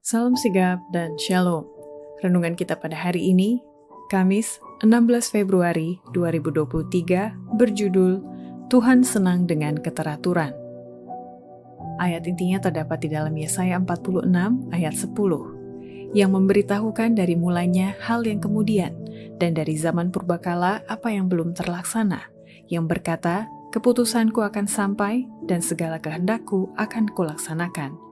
Salam sigap dan shalom. Renungan kita pada hari ini, Kamis 16 Februari 2023, berjudul Tuhan senang dengan keteraturan. Ayat intinya terdapat di dalam Yesaya 46 ayat 10, yang memberitahukan dari mulanya hal yang kemudian, dan dari zaman purbakala apa yang belum terlaksana, yang berkata, keputusanku akan sampai, dan segala kehendakku akan kulaksanakan.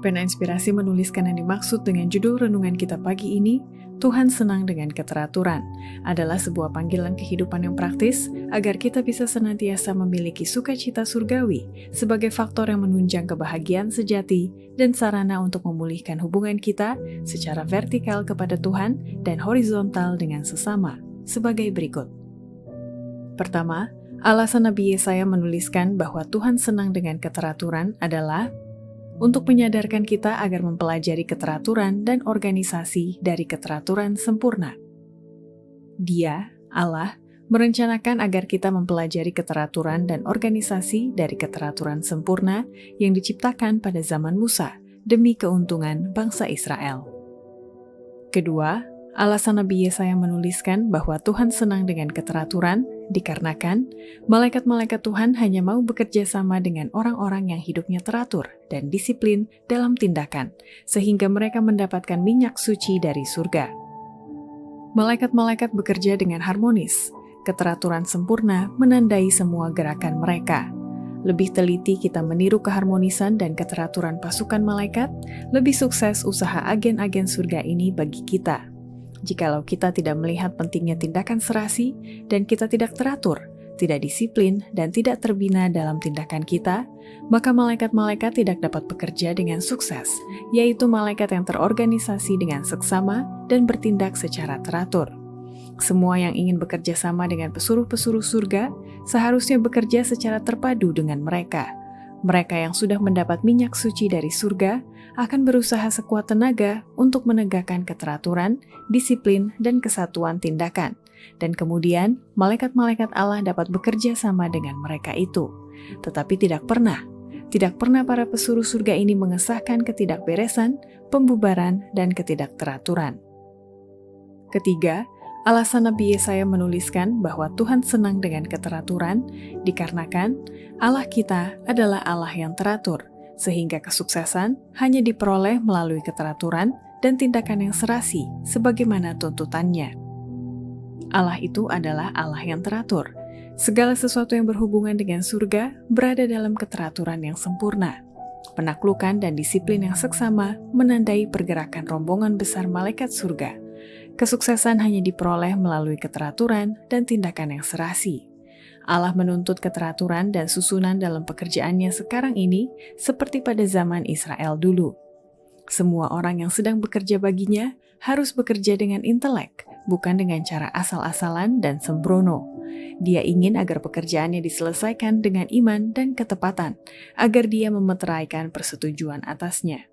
Pena Inspirasi menuliskan yang dimaksud dengan judul renungan kita pagi ini, Tuhan senang dengan keteraturan, adalah sebuah panggilan kehidupan yang praktis agar kita bisa senantiasa memiliki sukacita surgawi sebagai faktor yang menunjang kebahagiaan sejati dan sarana untuk memulihkan hubungan kita secara vertikal kepada Tuhan dan horizontal dengan sesama, sebagai berikut. Pertama, alasan Nabi Yesaya menuliskan bahwa Tuhan senang dengan keteraturan adalah untuk menyadarkan kita agar mempelajari keteraturan dan organisasi dari keteraturan sempurna. Dia, Allah, merencanakan agar kita mempelajari keteraturan dan organisasi dari keteraturan sempurna yang diciptakan pada zaman Musa demi keuntungan bangsa Israel. Kedua, alasan Nabi Yesaya menuliskan bahwa Tuhan senang dengan keteraturan dikarenakan malaikat-malaikat Tuhan hanya mau bekerja sama dengan orang-orang yang hidupnya teratur dan disiplin dalam tindakan, sehingga mereka mendapatkan minyak suci dari surga. Malaikat-malaikat bekerja dengan harmonis, keteraturan sempurna menandai semua gerakan mereka. Lebih teliti kita meniru keharmonisan dan keteraturan pasukan malaikat, lebih sukses usaha agen-agen surga ini bagi kita. Jikalau kita tidak melihat pentingnya tindakan serasi dan kita tidak teratur, tidak disiplin, dan tidak terbina dalam tindakan kita, maka malaikat-malaikat tidak dapat bekerja dengan sukses, yaitu malaikat yang terorganisasi dengan seksama dan bertindak secara teratur. Semua yang ingin bekerja sama dengan pesuruh-pesuruh surga seharusnya bekerja secara terpadu dengan mereka. Mereka yang sudah mendapat minyak suci dari surga akan berusaha sekuat tenaga untuk menegakkan keteraturan, disiplin, dan kesatuan tindakan. Dan kemudian, malaikat-malaikat Allah dapat bekerja sama dengan mereka itu. Tetapi tidak pernah para pesuruh surga ini mengesahkan ketidakberesan, pembubaran, dan ketidakteraturan. Ketiga, alasan Nabi Yesaya menuliskan bahwa Tuhan senang dengan keteraturan dikarenakan Allah kita adalah Allah yang teratur, sehingga kesuksesan hanya diperoleh melalui keteraturan dan tindakan yang serasi sebagaimana tuntutannya. Allah itu adalah Allah yang teratur. Segala sesuatu yang berhubungan dengan surga berada dalam keteraturan yang sempurna. Penaklukan dan disiplin yang seksama menandai pergerakan rombongan besar malaikat surga. Kesuksesan hanya diperoleh melalui keteraturan dan tindakan yang serasi. Allah menuntut keteraturan dan susunan dalam pekerjaannya sekarang ini seperti pada zaman Israel dulu. Semua orang yang sedang bekerja baginya harus bekerja dengan intelek, bukan dengan cara asal-asalan dan sembrono. Dia ingin agar pekerjaannya diselesaikan dengan iman dan ketepatan, agar dia memeteraikan persetujuan atasnya.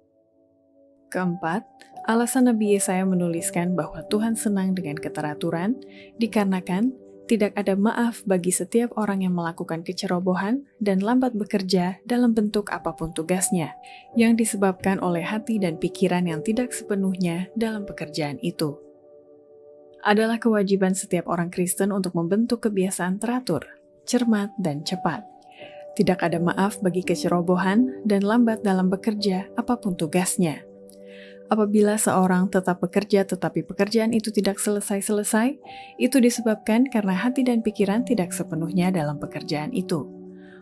Keempat, alasan Nabi Yesaya menuliskan bahwa Tuhan senang dengan keteraturan dikarenakan tidak ada maaf bagi setiap orang yang melakukan kecerobohan dan lambat bekerja dalam bentuk apapun tugasnya, yang disebabkan oleh hati dan pikiran yang tidak sepenuhnya dalam pekerjaan itu. Adalah kewajiban setiap orang Kristen untuk membentuk kebiasaan teratur, cermat, dan cepat. Tidak ada maaf bagi kecerobohan dan lambat dalam bekerja apapun tugasnya. Apabila seorang tetap bekerja tetapi pekerjaan itu tidak selesai-selesai, itu disebabkan karena hati dan pikiran tidak sepenuhnya dalam pekerjaan itu.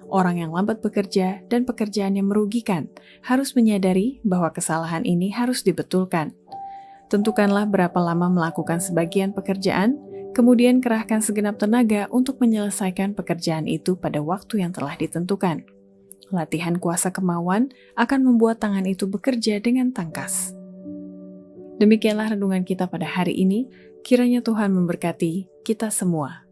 Orang yang lambat bekerja dan pekerjaannya merugikan harus menyadari bahwa kesalahan ini harus dibetulkan. Tentukanlah berapa lama melakukan sebagian pekerjaan, kemudian kerahkan segenap tenaga untuk menyelesaikan pekerjaan itu pada waktu yang telah ditentukan. Latihan kuasa kemauan akan membuat tangan itu bekerja dengan tangkas. Demikianlah renungan kita pada hari ini, kiranya Tuhan memberkati kita semua.